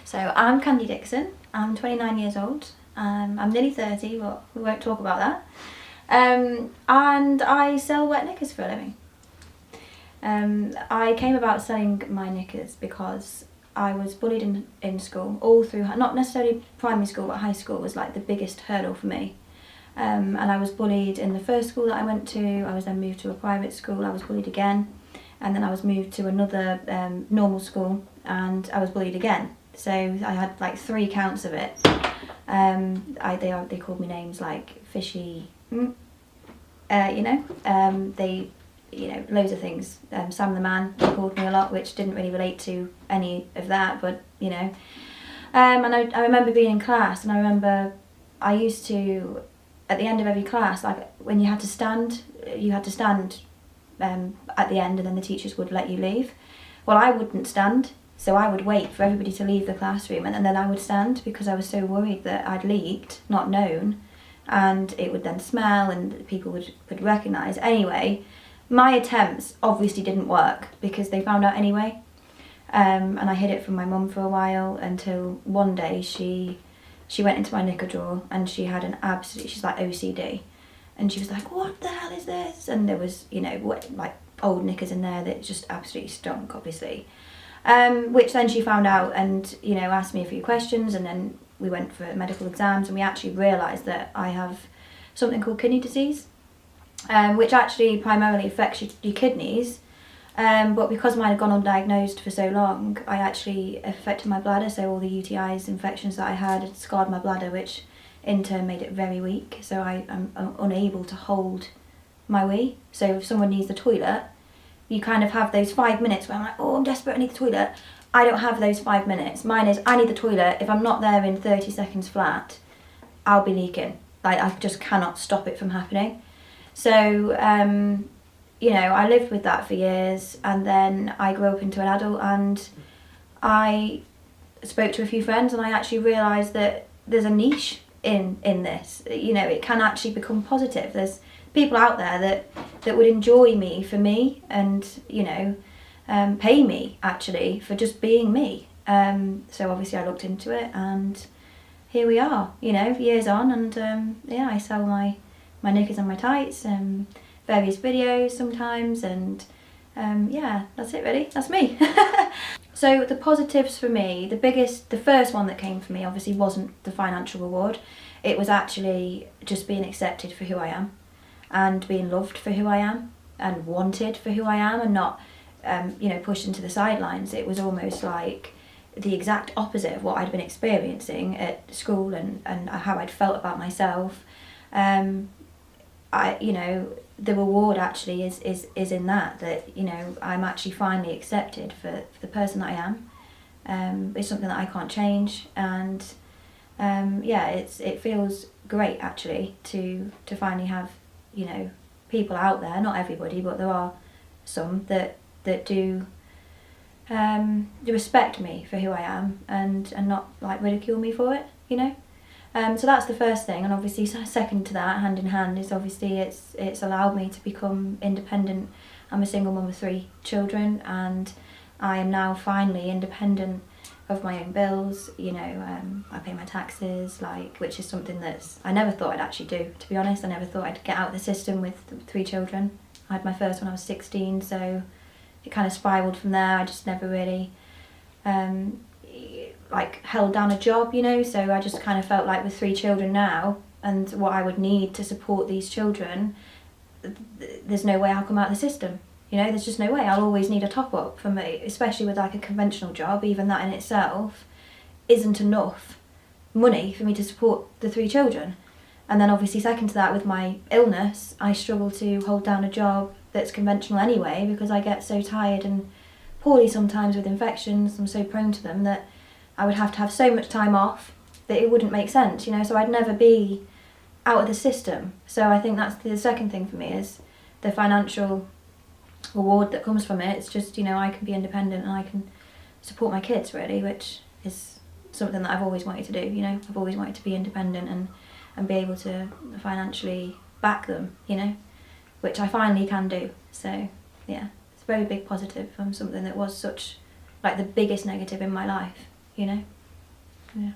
So I'm Candie Dixon, I'm 29 years old, I'm nearly 30, but we won't talk about that. And I sell wet knickers for a living. I came about selling my knickers because I was bullied in school, all through, not necessarily primary school, but high school was like the biggest hurdle for me. And I was bullied in the first school that I went to. I was then moved to a private school, I was bullied again, and then I was moved to another normal school and I was bullied again. So I had like 3 counts of it. They called me names like fishy, loads of things. Sam the Man, they called me a lot, which didn't really relate to any of that, but you know. And I remember being in class, and I remember I used to, at the end of every class, like when you had to stand at the end, and then the teachers would let you leave. Well, I wouldn't stand, so I would wait for everybody to leave the classroom, and then I would stand because I was so worried that I'd leaked, not known, and it would then smell and people would recognise. Anyway, my attempts obviously didn't work because they found out anyway. And I hid it from my mum for a while until one day she went into my knicker drawer and she had she's like OCD. And she was like, what the hell is this? And there was, like old knickers in there that just absolutely stunk, obviously. Which then she found out and, asked me a few questions, and then we went for medical exams and we actually realised that I have something called kidney disease, which actually primarily affects your kidneys. But because mine had gone undiagnosed for so long, I actually affected my bladder, so all the UTIs, infections that I had scarred my bladder, which in turn made it very weak, so I'm unable to hold my wee. So if someone needs the toilet, you kind of have those 5 minutes where I'm like, oh, I'm desperate, I need the toilet. I don't have those 5 minutes. Mine is, I need the toilet. If I'm not there in 30 seconds flat, I'll be leaking. Like, I just cannot stop it from happening. So, I lived with that for years, and then I grew up into an adult, and I spoke to a few friends, and I actually realised that there's a niche in this. It can actually become positive. There's people out there that would enjoy me for me, and pay me actually for just being me. So obviously I looked into it, and here we are, years on, and I sell my knickers and my tights, various videos sometimes, and that's it really, that's me. So the positives for me, the first one that came for me obviously wasn't the financial reward. It was actually just being accepted for who I am, and being loved for who I am, and wanted for who I am, and not pushed into the sidelines. It was almost like the exact opposite of what I'd been experiencing at school and how I'd felt about myself. The reward actually is in that I'm actually finally accepted for the person that I am. It's something that I can't change, and it feels great actually to finally have people out there, not everybody, but there are some that do respect me for who I am and not like ridicule me for it, So that's the first thing, and obviously second to that, hand in hand, is obviously it's allowed me to become independent. I'm a single mum of 3 children, and I am now finally independent of my own bills. I pay my taxes, which is something I never thought I'd actually do, to be honest. I never thought I'd get out of the system with 3 children. I had my first when I was 16, so it kind of spiraled from there. I just never really held down a job, so I just kind of felt like with 3 children now and what I would need to support these children, there's no way I'll come out of the system. There's just no way. I'll always need a top up for me, especially with like a conventional job. Even that in itself isn't enough money for me to support the 3 children. And then obviously second to that, with my illness, I struggle to hold down a job that's conventional anyway, because I get so tired and poorly sometimes with infections. I'm so prone to them that I would have to have so much time off that it wouldn't make sense, so I'd never be out of the system. So I think that's the second thing for me, is the financial reward that comes from it. It's just, I can be independent and I can support my kids really, which is something that I've always wanted to do. I've always wanted to be independent and be able to financially back them, which I finally can do. So yeah, it's a very big positive from something that was such like the biggest negative in my life, Yeah.